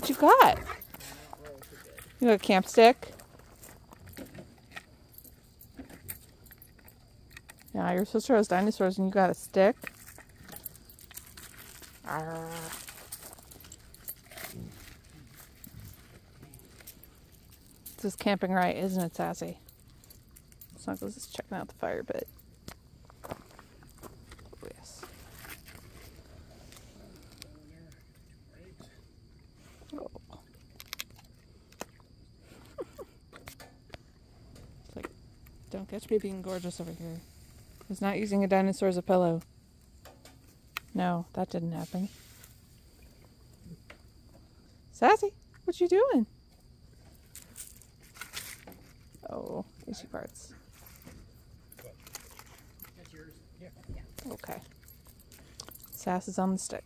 What you got? You got a camp stick? Yeah, you're supposed to roast dinosaurs and you got a stick? Arrgh. This is camping right, isn't it, Sassy? Snuggles is checking out the fire pit. Oh, yes. Oh. It's like, don't catch me being gorgeous over here. I was not using a dinosaur as a pillow. No, that didn't happen. Sassy, what you doing? Oh, issue parts. That's yours. Yeah. Okay. Sass is on the stick.